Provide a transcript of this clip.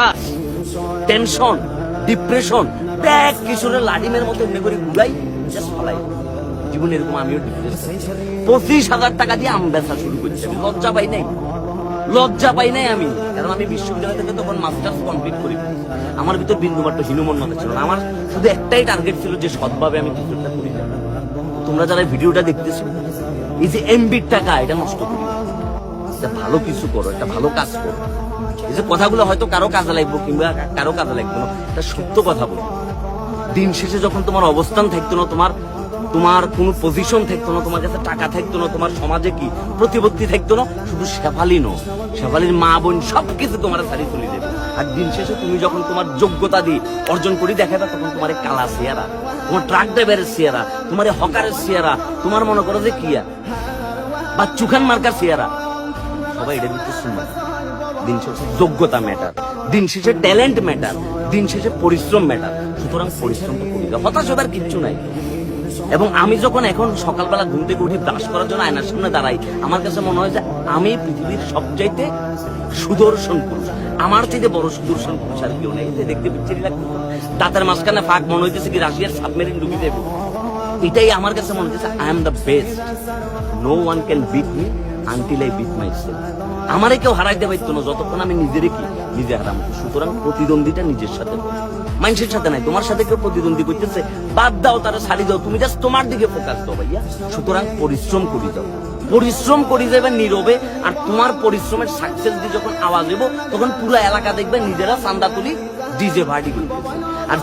হতাশ, tension, depression, bag কিশোরের লাডিমের মতো এমনি করে ঘুরাই জাস্ট ফলাই জীবনে। এরকম আমিও ডিপ্রেশন। 25,000 টাকা দিয়ে আম বেচা শুরু করছি। আমি লজ্জা পাই নাই আমি, কারণ আমি বিশ্ববিদ্যালয় থেকে তখন মাস্টার্স কমপ্লিট করি। আমার ভিতর বিন্দুমাত্র হীনমন্যতা ছিল না। আমার শুধু একটাই টার্গেট ছিল যে সৎভাবে আমি কিছু একটা করি। তোমরা যারা ভিডিওটা দেখতেছো, এই যে এমবির টাকা এটা নষ্ট করি, ভালো কিছু করো, একটা ভালো কাজ করো। এই যে কথাগুলো হয়তো কারো কাজে লাগবো কিংবা কারো কাজে লাগবে না, এটা সত্য কথা বলো। দিন শেষে যখন তোমার অবস্থান থাকতো না, তোমার কোনো পজিশন থাকতো না, তোমার কাছে টাকা থাকতো না, তোমার সমাজে কি প্রতিপত্তি থাকতো না, শুধু শেফালির মা বোন সবকিছু তোমার ছাড়ি চলে যাবে। আর দিন শেষে তুমি যখন তোমার যোগ্যতা দিয়ে অর্জন করে দেখাবে, তখন তোমার কালা চেহারা, তোমার ট্রাক ড্রাইভারের চেহারা, তোমার হকারের চেহারা, তোমার মনে করো যে কিয়া বা চুখান মার্কার চেহারা, সবাই এটা দিতে শুনবে। দিন শেষে যোগ্যতা ম্যাটার, দিন শেষে ট্যালেন্ট ম্যাটার, দিন শেষে পরিশ্রম ম্যাটার। সুতরাং পরিশ্রম তো করি, হতাশ হবার কিচ্ছু নাই। এবং আমি যখন এখন সকালবেলা ঘুম থেকে উঠি ব্রাশ করার জন্য আয়নার সামনে দাঁড়াই, আমার কাছে মনে হয় যে আমি পৃথিবীর সবচাইতে সুদর্শন পুরুষ। আমার চাইতে বড় সুদর্শন পুরুষ আর কেউ নেই। দেখতে পিচ্ছিরি লাগতো, দাঁতের মাঝখানে ফাঁক, মনে হইতেছে কি রাশিয়ার সাবমেরিন ডুবি দেব। এটাই আমার কাছে মনে হচ্ছে I am the best, no one can beat me until I beat my self. আমারে কেউ হারাইতে পারতো না যতক্ষণ আমি নিজে হারাম। সুতরাং প্রতিদ্বন্দ্বিতা নিজের সাথে, মানুষের সাথে নাই। তোমার সাথে কেউ প্রতিদ্বন্দ্বী করতেছে, বাদ দাও, তারা ছাড়ি দাও, তুমি জাস্ট তোমার দিকে ফোকাস দাও ভাইয়া। সুতরাং পরিশ্রম করি যাবে নীরবে। আর তোমার পরিশ্রমের সাকসেস দিয়ে যখন আওয়াজ দেবো, তখন পুরো এলাকা দেখবে নিজেরা চান্দা তুলি ডিজে পার্টি করতেছে। আর